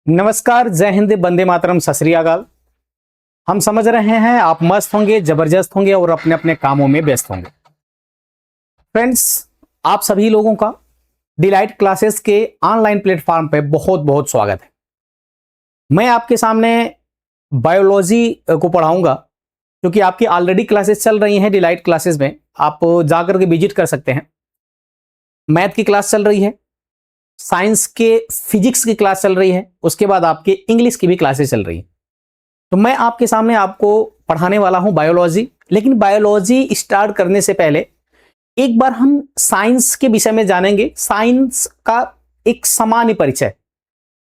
नमस्कार, जय हिंद, वंदे मातरम, सत श्री अकाल। हम समझ रहे हैं आप मस्त होंगे, जबरदस्त होंगे और अपने अपने कामों में व्यस्त होंगे। फ्रेंड्स, आप सभी लोगों का डिलाइट क्लासेस के ऑनलाइन प्लेटफॉर्म पे बहुत बहुत स्वागत है। मैं आपके सामने बायोलॉजी को पढ़ाऊंगा, क्योंकि आपकी ऑलरेडी क्लासेस चल रही हैं डिलाइट क्लासेस में, आप जाकर के विजिट कर सकते हैं। मैथ की क्लास चल रही है, साइंस के फिजिक्स की क्लास चल रही है, उसके बाद आपके इंग्लिश की भी क्लासेस चल रही है। तो मैं आपके सामने आपको पढ़ाने वाला हूं बायोलॉजी। लेकिन बायोलॉजी स्टार्ट करने से पहले एक बार हम साइंस के विषय में जानेंगे। साइंस का एक सामान्य परिचय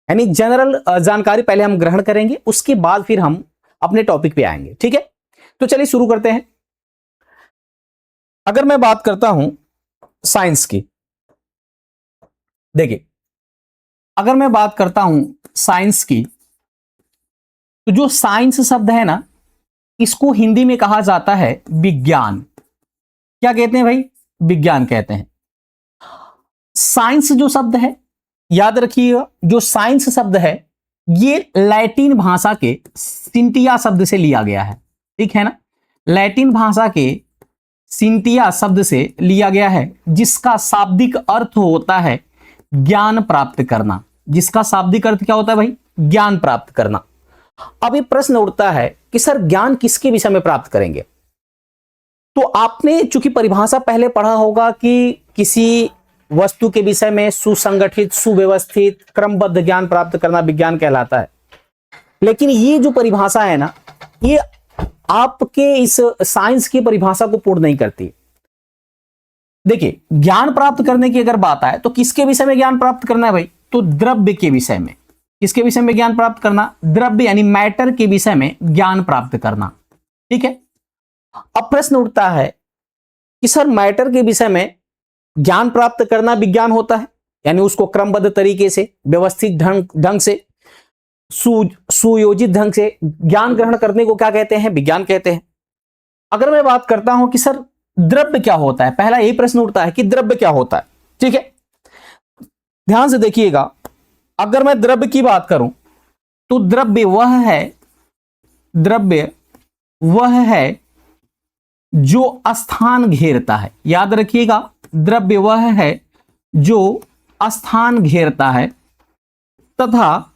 यानी जनरल जानकारी पहले हम ग्रहण करेंगे, उसके बाद फिर हम अपने टॉपिक पे आएंगे। ठीक है, तो चलिए शुरू करते हैं। अगर मैं बात करता हूं साइंस की, देखिए, अगर मैं बात करता हूं साइंस की, तो जो साइंस शब्द है ना, इसको हिंदी में कहा जाता है विज्ञान। क्या कहते हैं भाई? विज्ञान कहते हैं। साइंस जो शब्द है, याद रखिएगा, जो साइंस शब्द है ये लैटिन भाषा के सिंटिया शब्द से लिया गया है। ठीक है ना, लैटिन भाषा के सिंटिया शब्द से लिया गया है, जिसका शाब्दिक अर्थ होता है ज्ञान प्राप्त करना। जिसका शाब्दिक अर्थ क्या होता है भाई? ज्ञान प्राप्त करना। अब ये प्रश्न उठता है कि सर ज्ञान किसके विषय में प्राप्त करेंगे? तो आपने चूंकि परिभाषा पहले पढ़ा होगा कि किसी वस्तु के विषय में सुसंगठित, सुव्यवस्थित, क्रमबद्ध ज्ञान प्राप्त करना विज्ञान कहलाता है। लेकिन ये जो परिभाषा है ना, ये आपके इस साइंस की परिभाषा को पूर्ण नहीं करती। देखिए, ज्ञान प्राप्त करने की अगर बात आए तो किसके विषय में ज्ञान प्राप्त करना है भाई? तो द्रव्य के विषय में। किसके विषय में ज्ञान प्राप्त करना? द्रव्य यानी मैटर के विषय में ज्ञान प्राप्त करना। ठीक है, अब प्रश्न उठता है कि सर मैटर के विषय में ज्ञान प्राप्त करना विज्ञान होता है, यानी उसको क्रमबद्ध तरीके से, व्यवस्थित ढंग से, सुयोजित ढंग से ज्ञान ग्रहण करने को क्या कहते हैं? विज्ञान कहते हैं। अगर मैं बात करता हूं कि सर द्रव्य क्या होता है, पहला यही प्रश्न उठता है कि द्रव्य क्या होता है। ठीक है, ध्यान से देखिएगा, अगर मैं द्रव्य की बात करूं तो द्रव्य वह है जो स्थान घेरता है। याद रखिएगा, द्रव्य वह है जो स्थान घेरता है तथा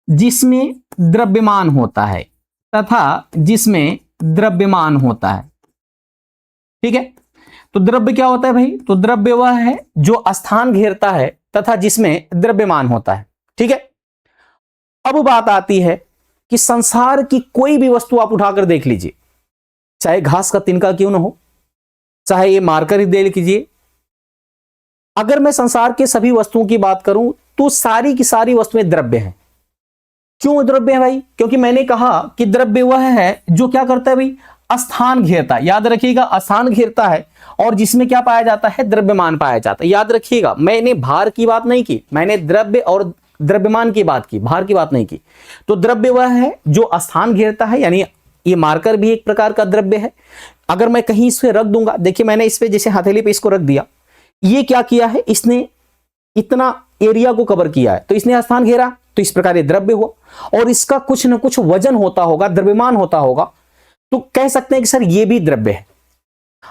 जिसमें द्रव्यमान होता है। ठीक है, तो द्रव्य क्या होता है भाई? तो द्रव्य वह है जो स्थान घेरता है तथा जिसमें द्रव्यमान होता है। ठीक है, अब बात आती है कि संसार की कोई भी वस्तु आप उठाकर देख लीजिए, चाहे घास का तिनका क्यों ना हो, चाहे ये मार्कर ही देख लीजिए। अगर मैं संसार के सभी वस्तुओं की बात करूं तो सारी की सारी वस्तुएं द्रव्य हैं। क्यों द्रव्य है भाई? क्योंकि मैंने कहा कि द्रव्य वह है जो क्या करता है भाई? स्थान घेरता है। याद रखिएगा, स्थान घेरता है और जिसमें क्या पाया जाता है? द्रव्यमान पाया जाता है। याद रखिएगा, मैंने भार की बात नहीं की, मैंने द्रव्य और द्रव्यमान की बात की, भार की बात नहीं की। तो द्रव्य वह है जो स्थान घेरता है, यानी ये मार्कर भी एक प्रकार का द्रव्य है। अगर मैं कहीं इस पे रख दूंगा, देखिए मैंने इस पे जैसे हथेली पे इसको रख दिया, ये क्या किया है? इसने इतना एरिया को कवर किया है, तो इसने स्थान घेरा, तो इस प्रकार ये द्रव्य हुआ। और इसका कुछ ना कुछ वजन होता होगा, द्रव्यमान होता होगा, तो कह सकते हैं कि सर ये भी द्रव्य है।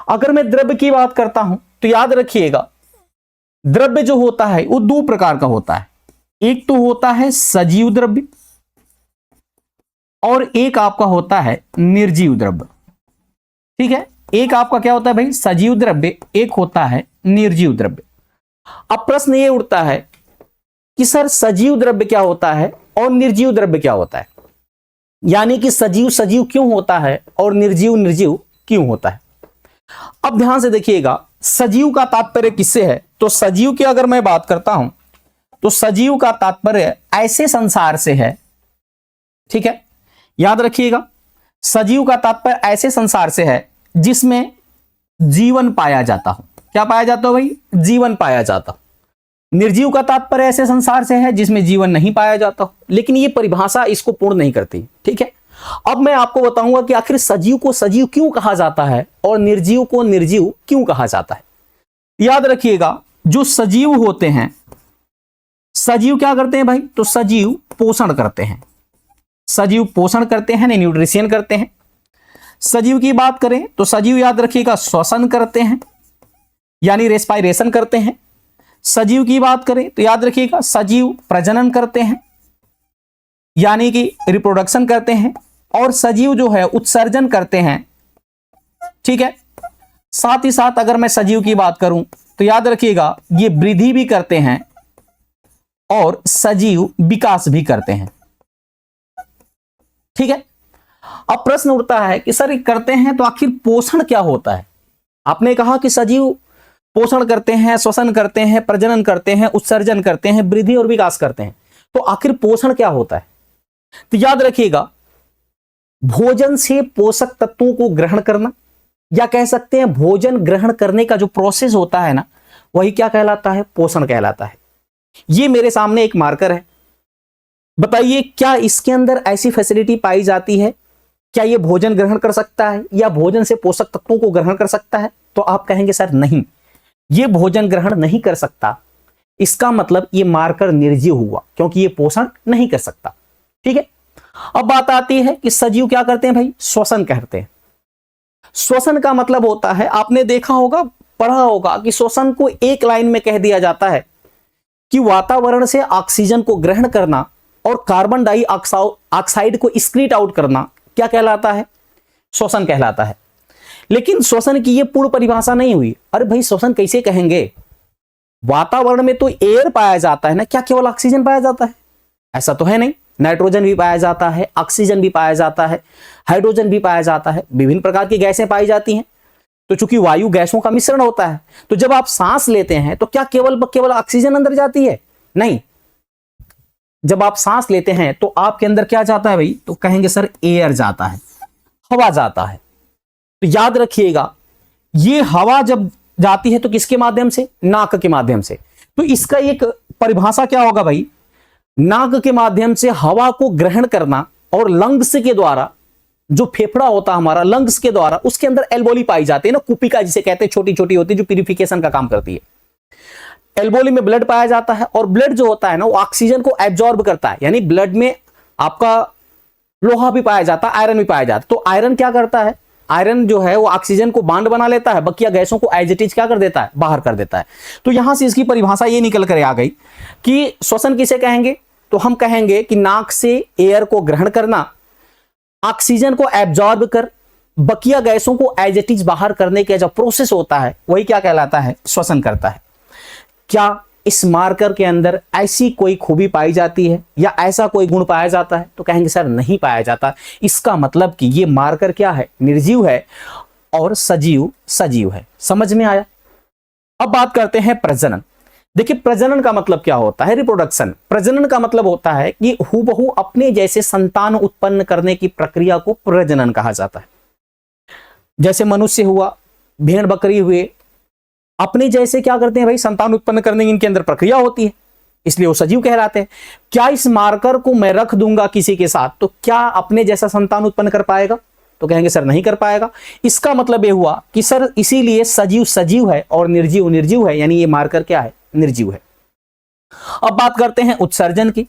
अगर मैं द्रव्य की बात करता हूं तो याद रखिएगा, द्रव्य जो होता है वो दो प्रकार का होता है। एक तो होता है सजीव द्रव्य और एक आपका होता है निर्जीव द्रव्य। ठीक है, एक आपका क्या होता है भाई? सजीव द्रव्य, एक होता है निर्जीव द्रव्य। अब प्रश्न ये उठता है कि सर सजीव द्रव्य क्या होता है और निर्जीव द्रव्य क्या होता है? यानी कि सजीव सजीव क्यों होता है और निर्जीव निर्जीव क्यों होता है? अब ध्यान से देखिएगा, सजीव का तात्पर्य किससे है? तो सजीव की अगर मैं बात करता हूं तो सजीव का तात्पर्य ऐसे संसार से है। ठीक है, याद रखिएगा, सजीव का तात्पर्य ऐसे संसार से है जिसमें जीवन पाया जाता हो। क्या पाया जाता हो भाई? जीवन पाया जाता हो। निर्जीव का तात्पर्य ऐसे संसार से है जिसमें जीवन नहीं पाया जाता हो। लेकिन ये परिभाषा इसको पूर्ण नहीं करती। ठीक है, अब मैं आपको बताऊंगा कि आखिर सजीव को सजीव क्यों कहा जाता है और निर्जीव को निर्जीव क्यों कहा जाता है। याद रखिएगा, जो सजीव होते हैं, सजीव क्या करते हैं भाई? तो सजीव पोषण करते हैं, सजीव पोषण करते हैं, न्यूट्रिशन करते हैं। सजीव की बात करें तो सजीव याद रखिएगा श्वसन करते हैं, यानी रेस्पायरेशन करते हैं। सजीव की बात करें तो याद रखिएगा सजीव प्रजनन करते हैं, यानी कि रिप्रोडक्शन करते हैं। और सजीव जो है उत्सर्जन करते हैं, ठीक है। साथ ही साथ अगर मैं सजीव की बात करूं तो याद रखिएगा ये वृद्धि भी करते हैं और सजीव विकास भी करते हैं, ठीक है। अब प्रश्न उठता है कि सर ये करते हैं तो आखिर पोषण क्या होता है? आपने कहा कि सजीव पोषण करते हैं, श्वसन करते हैं, प्रजनन करते हैं, उत्सर्जन करते हैं, वृद्धि और विकास करते हैं, तो आखिर पोषण क्या होता है? तो याद रखिएगा भोजन से पोषक तत्वों को ग्रहण करना, या कह सकते हैं भोजन ग्रहण करने का जो प्रोसेस होता है ना, वही क्या कहलाता है? पोषण कहलाता है। ये मेरे सामने एक मार्कर है, बताइए क्या इसके अंदर ऐसी फैसिलिटी पाई जाती है? क्या ये भोजन ग्रहण कर सकता है या भोजन से पोषक तत्वों को ग्रहण कर सकता है? तो आप कहेंगे सर नहीं, ये भोजन ग्रहण नहीं कर सकता, इसका मतलब ये मार्कर निर्जीव हुआ, क्योंकि ये पोषण नहीं कर सकता, ठीक है। अब बात आती है कि सजीव क्या करते हैं भाई? श्वसन करते हैं। श्वसन का मतलब होता है, आपने देखा होगा, पढ़ा होगा कि श्वसन को एक लाइन में कह दिया जाता है कि वातावरण से ऑक्सीजन को ग्रहण करना और कार्बन डाइऑक्साइड को एक्सक्रीट आउट करना क्या कहलाता है? श्वसन कहलाता है। लेकिन श्वसन की यह पूर्ण परिभाषा नहीं हुई। अरे भाई श्वसन कैसे कहेंगे? वातावरण में तो एयर पाया जाता है ना, क्या केवल ऑक्सीजन पाया जाता है? ऐसा तो है नहीं, नाइट्रोजन भी पाया जाता है, ऑक्सीजन भी पाया जाता है, हाइड्रोजन भी पाया जाता है, विभिन्न प्रकार की गैसें पाई जाती हैं। तो चूंकि वायु गैसों का मिश्रण होता है, तो जब आप सांस लेते हैं तो क्या केवल ऑक्सीजन अंदर जाती है? नहीं, जब आप सांस लेते हैं तो आपके अंदर क्या जाता है भाई? तो कहेंगे सर एयर जाता है, हवा जाता है। तो याद रखिएगा ये हवा जब जाती है तो किसके माध्यम से? नाक के माध्यम से। तो इसका एक परिभाषा क्या होगा भाई? नाक के माध्यम से हवा को ग्रहण करना और लंग्स के द्वारा, जो फेफड़ा होता हमारा, लंग्स के द्वारा उसके अंदर एल्वोली पाई जाती है ना, कुपिका जिसे कहते हैं, छोटी छोटी होती है, जो प्यूरिफिकेशन का काम करती है। एल्वोली में ब्लड पाया जाता है और ब्लड जो होता है ना वो ऑक्सीजन को एब्जॉर्ब करता है, यानी ब्लड में आपका लोहा भी पाया जाता है, आयरन भी पाया जाता है। तो आयरन क्या करता है? आयरन जो है वो ऑक्सीजन को बांड बना लेता है, बकिया गैसों को एज इट इज क्या कर देता है? बाहर कर देता है। तो यहां से इसकी परिभाषा ये निकल कर आ गई कि श्वसन किसे कहेंगे? तो हम कहेंगे कि नाक से एयर को ग्रहण करना, ऑक्सीजन को एब्जॉर्ब कर बकिया गैसों को एज इट इज बाहर करने का जो प्रोसेस होता है वही क्या कहलाता है? श्वसन करता है। क्या इस मार्कर के अंदर ऐसी कोई खूबी पाई जाती है या ऐसा कोई गुण पाया जाता है? तो कहेंगे सर नहीं पाया जाता। इसका मतलब कि ये मार्कर क्या है? निर्जीव है और सजीव सजीव है। समझ में आया? अब बात करते हैं प्रजनन। देखिए प्रजनन का मतलब क्या होता है? रिप्रोडक्शन। प्रजनन का मतलब होता है कि हूबहू अपने जैसे संतान उत्पन्न करने की प्रक्रिया को प्रजनन कहा जाता है। जैसे मनुष्य हुआ, भेड़ बकरी हुए, अपने जैसे क्या करते हैं भाई? संतान उत्पन्न करने की इनके अंदर प्रक्रिया होती है, इसलिए वो सजीव कहलाते हैं। क्या इस मार्कर को मैं रख दूंगा किसी के साथ तो क्या अपने जैसा संतान उत्पन्न कर पाएगा? तो कहेंगे सर नहीं कर पाएगा। इसका मतलब ये हुआ कि सर इसीलिए सजीव सजीव है और निर्जीव निर्जीव है, यानी ये मार्कर क्या है? निर्जीव है। अब बात करते हैं उत्सर्जन की।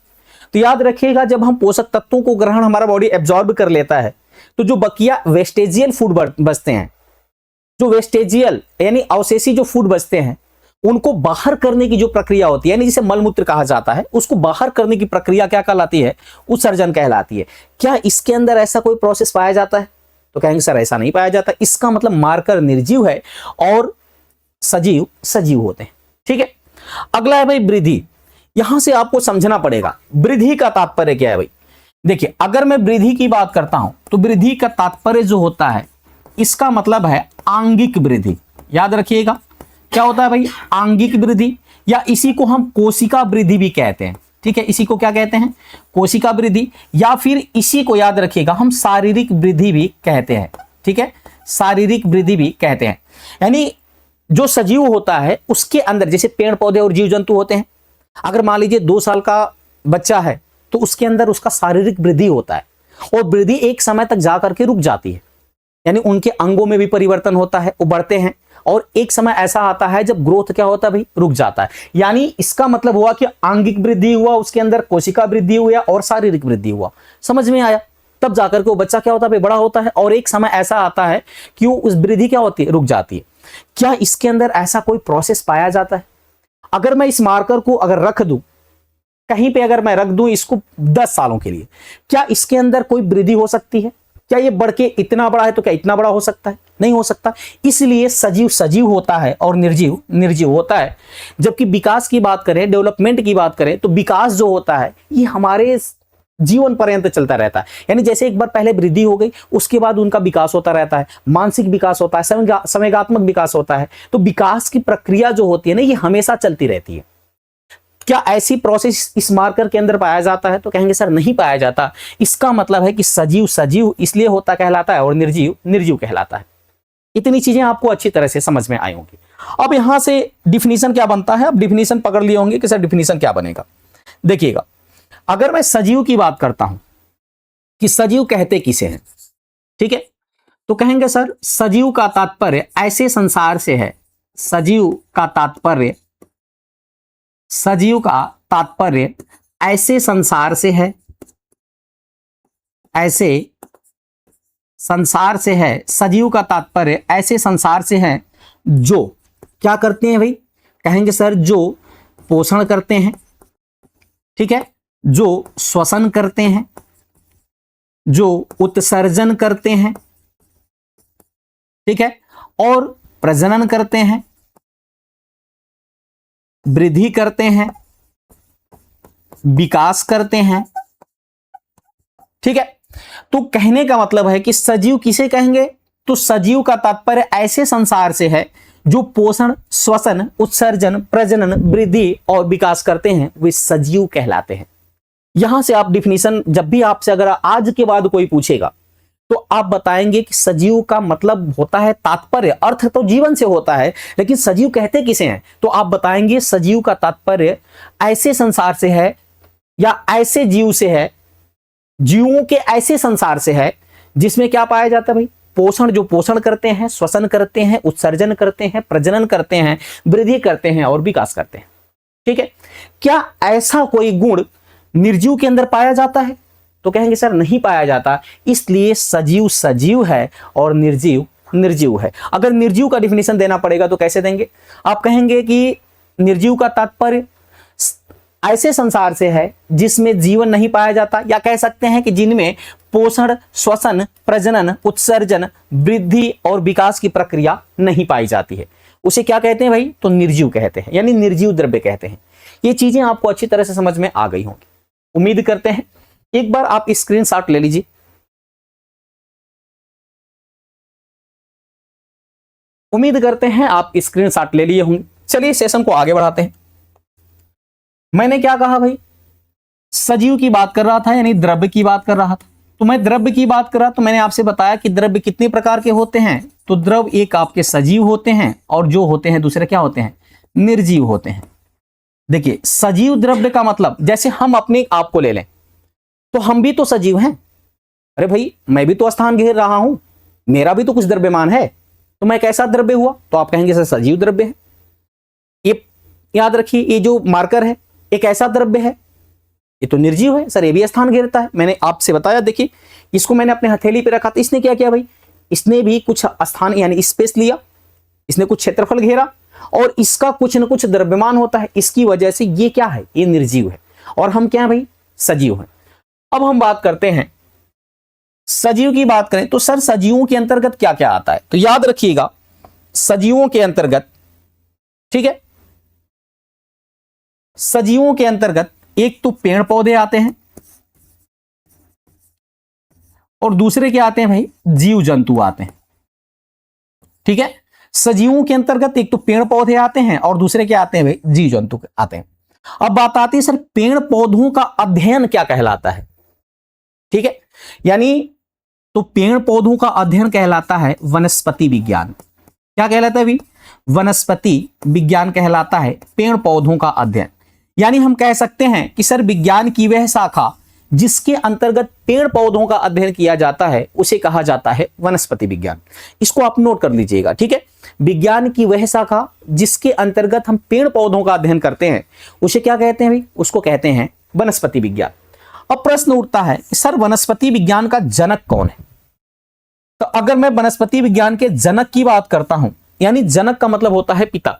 तो याद रखिएगा जब हम पोषक तत्वों को ग्रहण हमारा बॉडी एब्जॉर्ब कर लेता है तो जो बकिया वेस्टेजियल फूड बचते हैं, जो वेस्टेजियल यानी अवशेषी जो फूड बचते हैं, उनको बाहर करने की जो प्रक्रिया होती है, यानी जिसे मलमूत्र कहा जाता है, उसको बाहर करने की प्रक्रिया क्या कहलाती है? उत्सर्जन कहलाती है। क्या इसके अंदर ऐसा कोई प्रोसेस पाया जाता है? तो कहेंगे सर ऐसा नहीं पाया जाता। इसका मतलब मार्कर निर्जीव है और सजीव सजीव होते हैं। ठीक है, अगला है भाई वृद्धि। यहां से आपको समझना पड़ेगा वृद्धि का तात्पर्य क्या है भाई। देखिए अगर मैं वृद्धि की बात करता हूं तो वृद्धि का तात्पर्य जो होता है, इसका मतलब है आंगिक वृद्धि। याद रखिएगा क्या होता है भाई? आंगिक वृद्धि, या इसी को हम कोशिका वृद्धि भी कहते हैं। ठीक है, इसी को क्या कहते हैं? कोशिका वृद्धि, या फिर इसी को याद रखिएगा हम शारीरिक वृद्धि भी कहते हैं। ठीक है, शारीरिक वृद्धि भी कहते हैं। यानी जो सजीव होता है उसके अंदर, जैसे पेड़ पौधे और जीव जंतु होते हैं, अगर मान लीजिए 2 साल का बच्चा है तो उसके अंदर उसका शारीरिक वृद्धि होता है और वृद्धि एक समय तक जाकर के रुक जाती है, यानी उनके अंगों में भी परिवर्तन होता है, वो बढ़ते हैं और एक समय ऐसा आता है जब ग्रोथ क्या होता है भाई, रुक जाता है। यानी इसका मतलब हुआ कि आंगिक वृद्धि हुआ, उसके अंदर कोशिका वृद्धि हुआ और शारीरिक वृद्धि हुआ। समझ में आया? तब जाकर के वो बच्चा क्या होता है भाई, बड़ा होता है। और एक समय ऐसा आता है कि वो उस वृद्धि क्या होती है, रुक जाती है। क्या इसके अंदर ऐसा कोई प्रोसेस पाया जाता है? अगर मैं इस मार्कर को अगर रख दूं कहीं पे, अगर मैं रख दूं इसको 10 सालों के लिए, क्या इसके अंदर कोई वृद्धि हो सकती है? क्या ये बढ़ के इतना बड़ा है तो क्या इतना बड़ा हो सकता है? नहीं हो सकता। इसलिए सजीव सजीव होता है और निर्जीव निर्जीव होता है। जबकि विकास की बात करें, डेवलपमेंट की बात करें, तो विकास जो होता है ये हमारे जीवन पर्यंत चलता रहता है। यानी जैसे एक बार पहले वृद्धि हो गई, उसके बाद उनका विकास होता रहता है, मानसिक विकास होता है, संवेगात्मक विकास होता है। तो विकास की प्रक्रिया जो होती है ना, ये हमेशा चलती रहती है। क्या ऐसी प्रोसेस इस मार्कर के अंदर पाया जाता है? तो कहेंगे सर नहीं पाया जाता। इसका मतलब है कि सजीव सजीव इसलिए होता कहलाता है और निर्जीव निर्जीव कहलाता है। इतनी चीजें आपको अच्छी तरह से समझ में आई होंगी। अब यहां से डिफिनीशन क्या बनता है? अब डिफिनीशन पकड़ लिए होंगे कि सर डिफिनीशन क्या बनेगा। देखिएगा, अगर मैं सजीव की बात करता हूं कि सजीव कहते किसे हैं, ठीक है, तो कहेंगे सर सजीव का तात्पर्य ऐसे संसार से है। सजीव का तात्पर्य, सजीव का तात्पर्य ऐसे संसार से है, ऐसे संसार से है। सजीव का तात्पर्य ऐसे संसार से है जो क्या करते हैं भाई? कहेंगे सर जो पोषण करते हैं, ठीक है, जो श्वसन करते हैं, जो उत्सर्जन करते हैं, ठीक है, और प्रजनन करते हैं, वृद्धि करते हैं, विकास करते हैं, ठीक है। तो कहने का मतलब है कि सजीव किसे कहेंगे? तो सजीव का तात्पर्य ऐसे संसार से है जो पोषण, श्वसन, उत्सर्जन, प्रजनन, वृद्धि और विकास करते हैं, वे सजीव कहलाते हैं। यहां से आप डिफिनीशन, जब भी आपसे अगर आज के बाद कोई पूछेगा तो आप बताएंगे कि सजीव का मतलब होता है तात्पर्य, अर्थ तो जीवन से होता है, लेकिन सजीव कहते किसे हैं? तो आप बताएंगे सजीव का तात्पर्य ऐसे संसार से है या ऐसे जीव से है, जीवों के ऐसे संसार से है जिसमें क्या पाया जाता है भाई? पोषण, जो पोषण करते हैं, श्वसन करते हैं, उत्सर्जन करते हैं, प्रजनन करते हैं, वृद्धि करते हैं और विकास करते हैं, ठीक है। क्या ऐसा कोई गुण निर्जीव के अंदर पाया जाता है? तो कहेंगे सर नहीं पाया जाता। इसलिए सजीव सजीव है और निर्जीव निर्जीव है। अगर निर्जीव का डिफिनेशन देना पड़ेगा तो कैसे देंगे? आप कहेंगे कि निर्जीव का तात्पर्य ऐसे संसार से है जिसमें जीवन नहीं पाया जाता, या कह सकते हैं कि जिनमें पोषण, श्वसन, प्रजनन, उत्सर्जन, वृद्धि और विकास की प्रक्रिया नहीं पाई जाती है, उसे क्या कहते हैं भाई? तो निर्जीव कहते हैं, यानी निर्जीव द्रव्य कहते हैं। ये चीजें आपको अच्छी तरह से समझ में आ गई होंगी, उम्मीद करते हैं। एक बार आप स्क्रीनशॉट ले लीजिए। उम्मीद करते हैं आप स्क्रीनशॉट ले लिए होंगे। चलिए सेशन को आगे बढ़ाते हैं। मैंने क्या कहा भाई? सजीव की बात कर रहा था, यानी द्रव्य की बात कर रहा था। तो मैं द्रव्य की बात कर रहा, तो मैंने आपसे बताया कि द्रव्य कितने प्रकार के होते हैं। तो द्रव एक आपके सजीव होते हैं और जो होते हैं दूसरे क्या होते हैं? निर्जीव होते हैं। देखिए सजीव द्रव्य का मतलब, जैसे हम अपने आप को ले लें तो हम भी तो सजीव हैं। अरे भाई मैं भी तो स्थान घेर रहा हूं, मेरा भी तो कुछ द्रव्यमान है, तो मैं कैसा द्रव्य हुआ? तो आप कहेंगे सर सजीव द्रव्य है। ये याद रखिए, ये जो मार्कर है एक ऐसा द्रव्य है, ये तो निर्जीव है। सर ये भी स्थान घेरता है, मैंने आपसे बताया। देखिए इसको मैंने अपने हथेली पे रखा, तो इसने क्या किया भाई? इसने भी कुछ स्थान यानी स्पेस लिया, इसने कुछ क्षेत्रफल घेरा और इसका कुछ न कुछ द्रव्यमान होता है। इसकी वजह से ये क्या है? ये निर्जीव है और हम क्या है भाई? सजीव हैं। अब हम बात करते हैं सजीव की बात करें तो सर सजीवों के अंतर्गत क्या क्या आता है? तो याद रखिएगा सजीवों के अंतर्गत, ठीक है, सजीवों के अंतर्गत एक तो पेड़ पौधे आते हैं और दूसरे क्या आते हैं भाई? जीव जंतु आते हैं, ठीक है। सजीवों के अंतर्गत एक तो पेड़ पौधे आते हैं और दूसरे क्या आते हैं भाई? जीव जंतु आते हैं। अब बात आती है सर पेड़ पौधों का अध्ययन क्या कहलाता है, ठीक है। यानी तो पेड़ पौधों का अध्ययन कहलाता है वनस्पति विज्ञान। क्या कहलाता है भाई? वनस्पति विज्ञान कहलाता है पेड़ पौधों का अध्ययन। यानी हम कह सकते हैं कि सर विज्ञान की वह शाखा जिसके अंतर्गत पेड़ पौधों का अध्ययन किया जाता है उसे कहा जाता है वनस्पति विज्ञान। इसको आप नोट कर लीजिएगा, ठीक है। विज्ञान की वह शाखा जिसके अंतर्गत हम पेड़ पौधों का अध्ययन करते हैं उसे क्या कहते हैं भाई? उसको कहते हैं वनस्पति विज्ञान। अब प्रश्न उठता है सर वनस्पति विज्ञान का जनक कौन है? तो अगर मैं वनस्पति विज्ञान के जनक की बात करता हूं, यानी जनक का मतलब होता है पिता,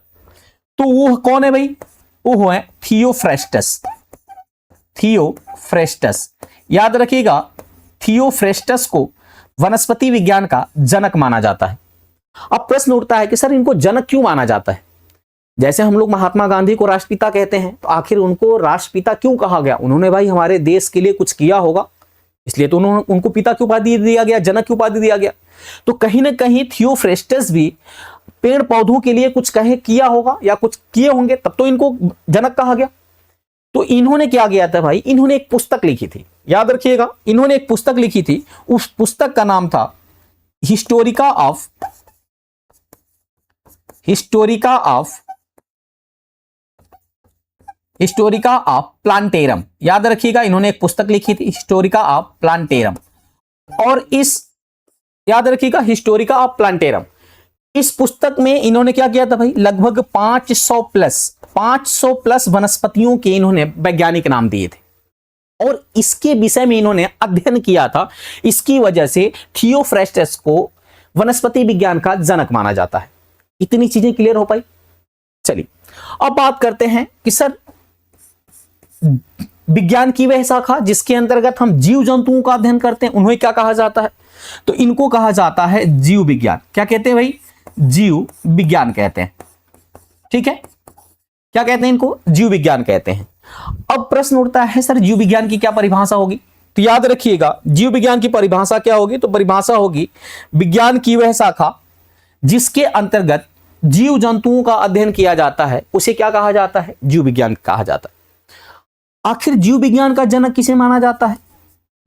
तो वो कौन है भाई? वो है थियोफ्रेस्टस। थियोफ्रेस्टस, याद रखिएगा, थियोफ्रेस्टस को वनस्पति विज्ञान का जनक माना जाता है। अब प्रश्न उठता है कि सर इनको जनक क्यों माना जाता है? जैसे हम लोग महात्मा गांधी को राष्ट्रपिता कहते हैं, तो आखिर उनको राष्ट्रपिता क्यों कहा गया? उन्होंने भाई हमारे देश के लिए कुछ किया होगा, इसलिए तो उनको पिता की उपाधि दिया गया, जनक की उपाधि दिया गया। तो कहीं ना कहीं थियोफ्रेस्टस भी पेड़ पौधों के लिए कुछ किया होगा या कुछ किए होंगे, तब तो इनको जनक कहा गया। तो इन्होंने क्या किया था भाई? इन्होंने एक पुस्तक लिखी थी, याद रखिएगा, इन्होंने एक पुस्तक लिखी थी। उस पुस्तक का नाम था हिस्टोरिका ऑफ प्लांटेरम। याद रखिएगा, इन्होंने एक पुस्तक लिखी थी हिस्टोरिका ऑफ प्लांटेरम। और इस याद रखिएगा हिस्टोरिका ऑफ प्लांटेरम, इस पुस्तक में इन्होंने क्या किया था भाई? लगभग 500 प्लस वनस्पतियों के इन्होंने वैज्ञानिक नाम दिए थे और इसके विषय में इन्होंने अध्ययन किया था। इसकी वजह से थियोफ्रेस्टस को वनस्पति विज्ञान का जनक माना जाता है। इतनी चीजें क्लियर हो पाई? चलिए अब बात करते हैं कि सर विज्ञान की वह शाखा जिसके अंतर्गत हम जीव जंतुओं का अध्ययन करते हैं उन्हें क्या कहा जाता है? तो इनको कहा जाता है जीव विज्ञान। क्या कहते हैं भाई? जीव विज्ञान कहते हैं। ठीक है, क्या कहते हैं इनको? जीव विज्ञान कहते हैं। अब प्रश्न उठता है सर जीव विज्ञान की क्या परिभाषा होगी? तो याद रखिएगा, जीव विज्ञान की परिभाषा क्या होगी? तो परिभाषा होगी विज्ञान की वह शाखा जिसके अंतर्गत जीव जंतुओं का अध्ययन किया जाता है उसे क्या कहा जाता है? जीव विज्ञान कहा जाता है। आखिर जीव विज्ञान का जनक किसे माना जाता है?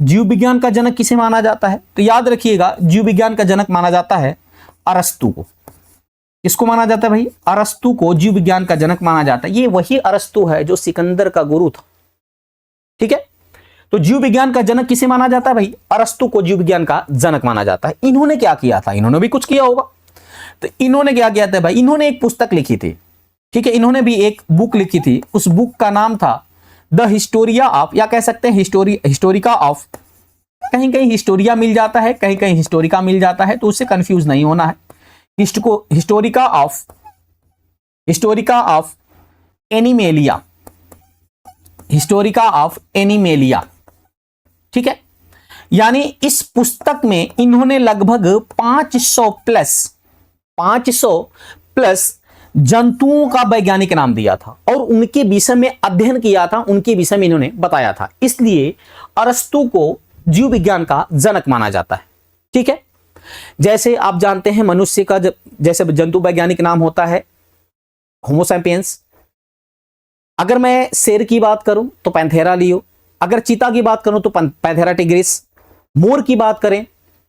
जीव विज्ञान का जनक किसे माना जाता है? तो याद रखिएगा, जीव विज्ञान का जनक माना जाता है अरस्तु को। किसको माना जाता है भाई? अरस्तु को जीव विज्ञान का जनक माना जाता है। ये वही अरस्तु है जो सिकंदर का गुरु था। ठीक है, तो जीव विज्ञान का जनक किसे माना जाता है भाई? अरस्तु को जीव विज्ञान का जनक माना जाता है। इन्होंने क्या किया था? इन्होंने भी कुछ किया होगा। तो इन्होंने क्या किया था भाई? इन्होंने एक पुस्तक लिखी थी। ठीक है, इन्होंने भी एक बुक लिखी थी। उस बुक का नाम था द हिस्टोरिया ऑफ, या कह सकते हैं हिस्टोरिका ऑफ। कहीं कहीं हिस्टोरिया मिल जाता है, कहीं कहीं हिस्टोरिका मिल जाता है, तो उससे कंफ्यूज नहीं होना है। Historica of animalia, Historica of animalia. ठीक है, यानी इस पुस्तक में इन्होंने लगभग 500 प्लस जंतुओं का वैज्ञानिक नाम दिया था और उनके विषय में अध्ययन किया था, उनके विषय में इन्होंने बताया था। इसलिए अरस्तु को जीव विज्ञान का जनक माना जाता है। ठीक है, जैसे आप जानते हैं मनुष्य का जैसे जंतु वैज्ञानिक नाम होता है होमो सैपियंस। अगर मैं शेर की बात करूं तो पैंथेरा लियो, अगर चीता की बात करूं तो पैंथेरा टिग्रिस, मोर की बात करें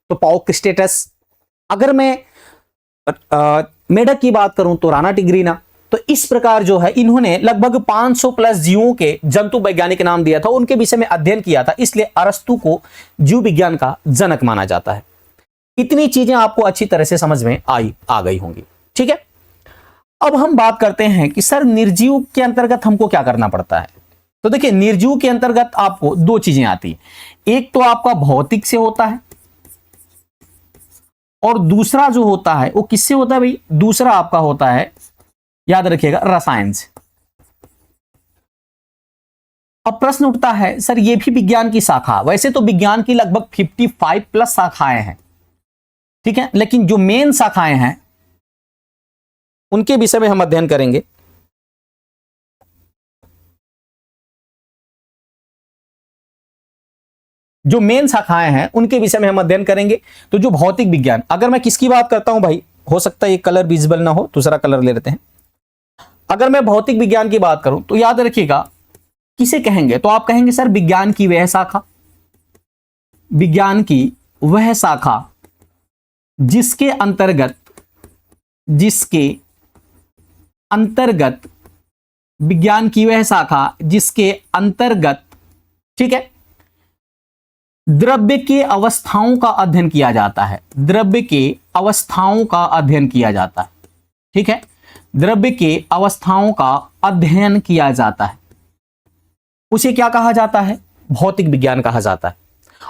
तो पॉक्स्टेटस, अगर मैं मेढक की बात करूं तो राना टिग्रीना। तो इस प्रकार जो है इन्होंने लगभग 500 प्लस जीवों के जंतु वैज्ञानिक नाम दिया था, उनके विषय में अध्ययन किया था, इसलिए अरस्तु को जीव विज्ञान का जनक माना जाता है। इतनी चीजें आपको अच्छी तरह से समझ में आ गई होंगी। ठीक है, अब हम बात करते हैं कि सर निर्जीव के अंतर्गत हमको क्या करना पड़ता है। तो देखिए, निर्जीव के अंतर्गत आपको दो चीजें आती हैं, एक तो आपका भौतिक से होता है और दूसरा जो होता है वो किससे होता है भाई? दूसरा आपका होता है, याद रखिएगा, रसायन से। अब प्रश्न उठता है सर ये भी विज्ञान की शाखा, वैसे तो विज्ञान की लगभग 55 प्लस शाखाएं हैं। ठीक है, लेकिन जो मेन शाखाएं हैं उनके विषय में हम अध्ययन करेंगे। जो मेन शाखाएं हैं उनके विषय में हम अध्ययन करेंगे। तो जो भौतिक विज्ञान, अगर मैं किसकी बात करता हूं भाई, हो सकता है ये कलर विजिबल ना हो, दूसरा कलर ले लेते हैं। अगर मैं भौतिक विज्ञान की बात करूं तो याद रखिएगा किसे कहेंगे? तो आप कहेंगे सर विज्ञान की वह शाखा, विज्ञान की वह शाखा जिसके अंतर्गत विज्ञान की वह शाखा जिसके अंतर्गत, ठीक है, द्रव्य के अवस्थाओं का अध्ययन किया जाता है। द्रव्य के अवस्थाओं का अध्ययन किया जाता है। ठीक है, द्रव्य के अवस्थाओं का अध्ययन किया जाता है, उसे क्या कहा जाता है? भौतिक विज्ञान कहा जाता है।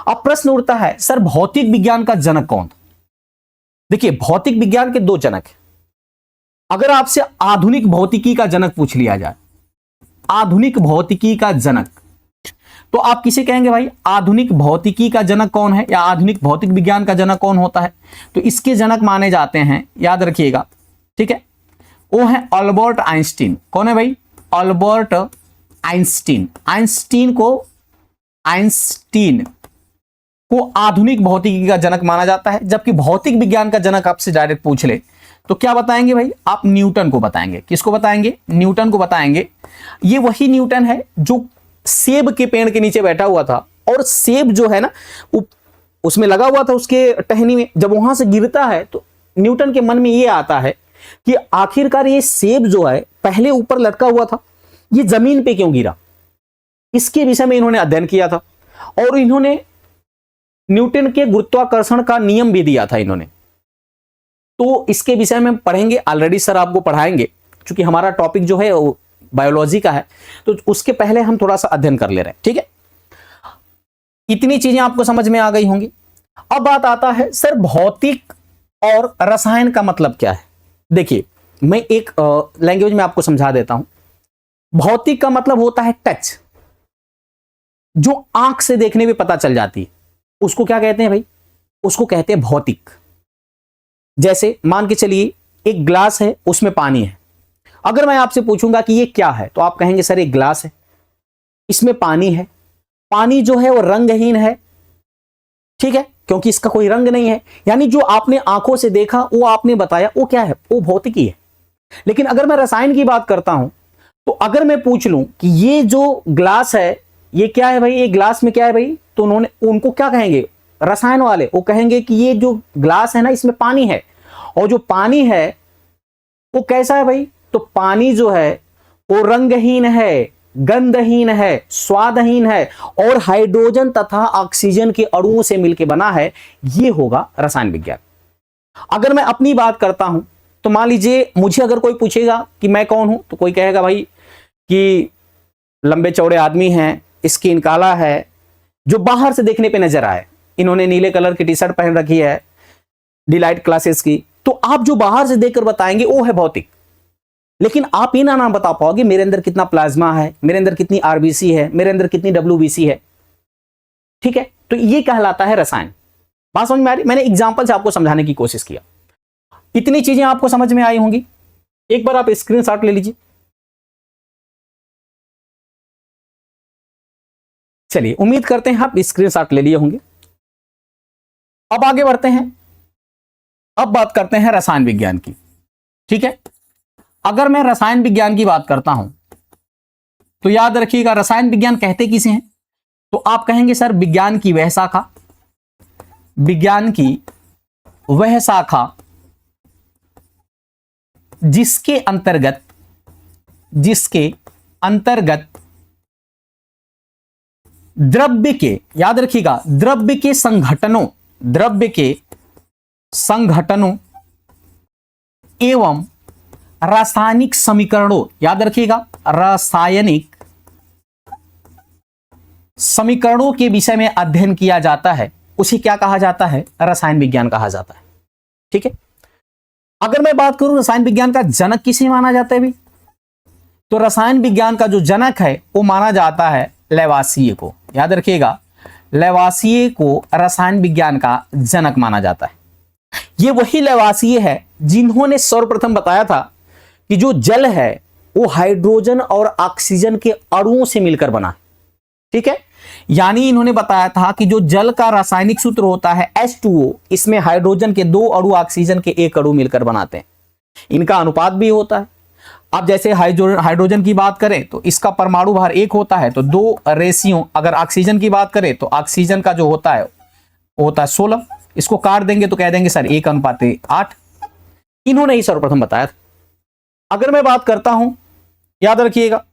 अब प्रश्न उठता है, सर भौतिक विज्ञान का जनक कौन था? देखिए, भौतिक विज्ञान के दो जनक हैं। अगर आपसे आधुनिक भौतिकी का जनक पूछ लिया जाए, आधुनिक भौतिकी का जनक, तो आप किसे कहेंगे भाई? आधुनिक भौतिकी का जनक कौन है, या आधुनिक भौतिक विज्ञान का जनक कौन होता है? तो इसके जनक माने जाते हैं, याद रखिएगा, ठीक है, वो है अल्बर्ट आइंस्टीन। कौन है भाई? Albert Einstein. आइंस्टीन को आधुनिक भौतिकी का जनक माना जाता है। जबकि भौतिक विज्ञान का जनक आपसे डायरेक्ट पूछ ले तो क्या बताएंगे भाई? आप न्यूटन को बताएंगे। किसको बताएंगे? न्यूटन को बताएंगे। ये वही न्यूटन है जो सेब के पेड़ के नीचे बैठा हुआ था, और सेब जो है ना उसमें लगा हुआ था, उसके टहनी में, जब वहां से गिरता है तो न्यूटन के मन में ये आता है कि आखिरकार ये सेब जो है पहले ऊपर लटका हुआ था, ये जमीन पे क्यों गिरा? इसके विषय में इन्होंने अध्ययन किया था, और इन्होंने न्यूटन के गुरुत्वाकर्षण का नियम भी दिया था इन्होंने। तो इसके विषय में पढ़ेंगे, ऑलरेडी सर आपको पढ़ाएंगे, क्योंकि हमारा टॉपिक जो है वो बायोलॉजी का है, तो उसके पहले हम थोड़ा सा अध्ययन कर ले रहे हैं, ठीक है। इतनी चीजें आपको समझ में आ गई होंगी। अब बात आता है, सर भौतिक और रसायन का मतलब क्या है? देखिए, मैं एक लैंग्वेज में आपको समझा देता हूं। भौतिक का मतलब होता है टच, जो आंख से देखने में पता चल जाती है, उसको क्या कहते हैं भाई? उसको कहते हैं भौतिक। जैसे मान के चलिए एक ग्लास है, उसमें पानी है। अगर मैं आपसे पूछूंगा कि ये क्या है, तो आप कहेंगे सर एक ग्लास है, इसमें पानी है। पानी जो है वो रंगहीन है, ठीक है, क्योंकि इसका कोई रंग नहीं है। यानी जो आपने आंखों से देखा, वो आपने बताया, वो क्या है? वो भौतिकी है। लेकिन अगर मैं रसायन की बात करता हूं, तो अगर मैं पूछ लूं कि ये जो ग्लास है ये क्या है भाई, ये ग्लास में क्या है भाई, तो उनको क्या कहेंगे रसायन वाले? वो कहेंगे कि ये जो ग्लास है ना, इसमें पानी है, और जो पानी है वो कैसा है भाई? तो पानी जो है वो रंगहीन है, गंधहीन है, स्वादहीन है, और हाइड्रोजन तथा ऑक्सीजन के अणुओं से मिलकर बना है। ये होगा रसायन विज्ञान। अगर मैं अपनी बात करता हूं, तो मान लीजिए मुझे अगर कोई पूछेगा कि मैं कौन हूं, तो कोई कहेगा भाई कि लंबे चौड़े आदमी हैं, स्किन काला है, जो बाहर से देखने पे नजर आए। इन्होंने नीले कलर की टी शर्ट पहन रखी है, डिलाइट क्लासेस की, तो आप जो बाहर से देखकर बताएंगे वो है भौतिक। लेकिन आप ये ना बता पाओगे मेरे अंदर कितना प्लाज्मा है, मेरे अंदर कितनी आरबीसी है, मेरे अंदर कितनी डब्ल्यूबीसी है, ठीक है। तो ये कहलाता है रसायन। बात समझ में आ रही? मैंने एग्जांपल से आपको समझाने की कोशिश किया। इतनी चीजें आपको समझ में आई होंगी। एक बार आप स्क्रीनशॉट ले लीजिए। चलिए, उम्मीद करते हैं आप स्क्रीनशॉट ले लिए होंगे। अब आगे बढ़ते हैं। अब बात करते हैं रसायन विज्ञान की, ठीक है। अगर मैं रसायन विज्ञान की बात करता हूं, तो याद रखिएगा रसायन विज्ञान कहते किसे हैं? तो आप कहेंगे सर विज्ञान की वह शाखा, विज्ञान की वह शाखा जिसके अंतर्गत द्रव्य के, याद रखिएगा, द्रव्य के संघटनों एवं रासायनिक समीकरणों, याद रखिएगा, रासायनिक समीकरणों के विषय में अध्ययन किया जाता है, उसे क्या कहा जाता है? रसायन विज्ञान कहा जाता है, ठीक है। अगर मैं बात करूं रसायन विज्ञान का जनक किसे माना जाता है भी, तो रसायन विज्ञान का जो जनक है वो माना जाता है लैवासिये को। याद रखिएगा, लैवासिये को रसायन विज्ञान का जनक माना जाता है। ये वही लैवासिये है जिन्होंने सर्वप्रथम बताया था कि जो जल है वो हाइड्रोजन और ऑक्सीजन के अणुओं से मिलकर बना है, ठीक है। यानी इन्होंने बताया था कि जो जल का रासायनिक सूत्र होता है H2O, इसमें हाइड्रोजन के 2 अणु ऑक्सीजन के 1 अणु मिलकर बनाते हैं। इनका अनुपात भी होता है। अब जैसे हाइड्रोजन की बात करें तो इसका परमाणु भार 1 होता है, तो 2 रेशियो। अगर ऑक्सीजन की बात करें तो ऑक्सीजन का जो होता है वो होता है 16। इसको काट देंगे तो कह देंगे सर 1:8। इन्होंने ही सर्वप्रथम बताया था। अगर मैं बात करता हूं, याद रखिएगा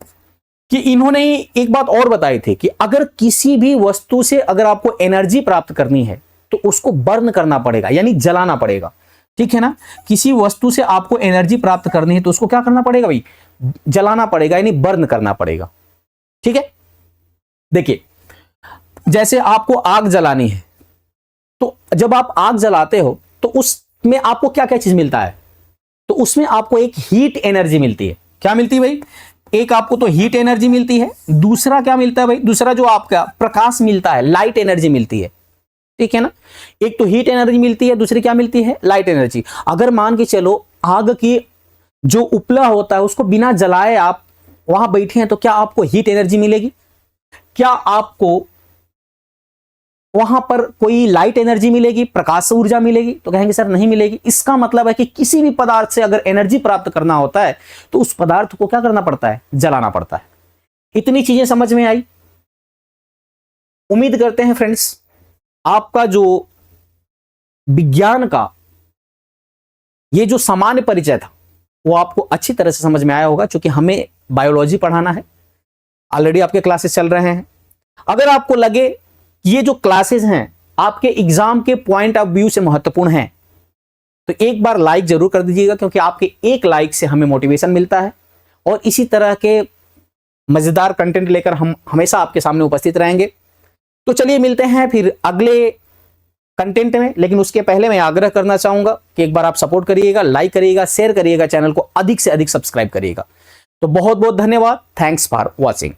कि इन्होंने एक बात और बताई थी कि अगर किसी भी वस्तु से अगर आपको एनर्जी प्राप्त करनी है तो उसको बर्न करना पड़ेगा, यानी जलाना पड़ेगा। ठीक है ना। किसी वस्तु से आपको एनर्जी प्राप्त करनी है तो उसको क्या करना पड़ेगा भाई, जलाना पड़ेगा, यानी बर्न करना पड़ेगा। ठीक है, देखिए जैसे आपको आग जलानी है, तो जब आप आग जलाते हो तो उसमें आपको क्या क्या चीज मिलता है, तो उसमें आपको एक हीट एनर्जी मिलती है। क्या मिलती है भाई, एक आपको तो हीट एनर्जी मिलती है, दूसरा क्या मिलता है भाई, दूसरा जो आपका प्रकाश मिलता है, लाइट एनर्जी मिलती है। ठीक है ना, एक तो हीट एनर्जी मिलती है, दूसरी क्या मिलती है, लाइट एनर्जी। अगर मान के चलो आग की जो उपला होता है उसको बिना जलाए आप वहां बैठे हैं, तो क्या आपको हीट एनर्जी मिलेगी, क्या आपको वहां पर कोई लाइट एनर्जी मिलेगी, प्रकाश ऊर्जा मिलेगी, तो कहेंगे सर नहीं मिलेगी। इसका मतलब है कि किसी भी पदार्थ से अगर एनर्जी प्राप्त करना होता है तो उस पदार्थ को क्या करना पड़ता है, जलाना पड़ता है। इतनी चीजें समझ में आई। उम्मीद करते हैं फ्रेंड्स आपका जो विज्ञान का ये जो सामान्य परिचय था वो आपको अच्छी तरह से समझ में आया होगा, क्योंकि हमें बायोलॉजी पढ़ाना है, ऑलरेडी आपके क्लासेस चल रहे हैं। अगर आपको लगे ये जो क्लासेस हैं आपके एग्जाम के पॉइंट ऑफ व्यू से महत्वपूर्ण हैं, तो एक बार लाइक जरूर कर दीजिएगा, क्योंकि आपके एक लाइक से हमें मोटिवेशन मिलता है और इसी तरह के मजेदार कंटेंट लेकर हम हमेशा आपके सामने उपस्थित रहेंगे। तो चलिए मिलते हैं फिर अगले कंटेंट में, लेकिन उसके पहले मैं आग्रह करना चाहूंगा कि एक बार आप सपोर्ट करिएगा, लाइक करिएगा, शेयर करिएगा, चैनल को अधिक से अधिक सब्सक्राइब करिएगा। तो बहुत बहुत धन्यवाद, थैंक्स फॉर वॉचिंग।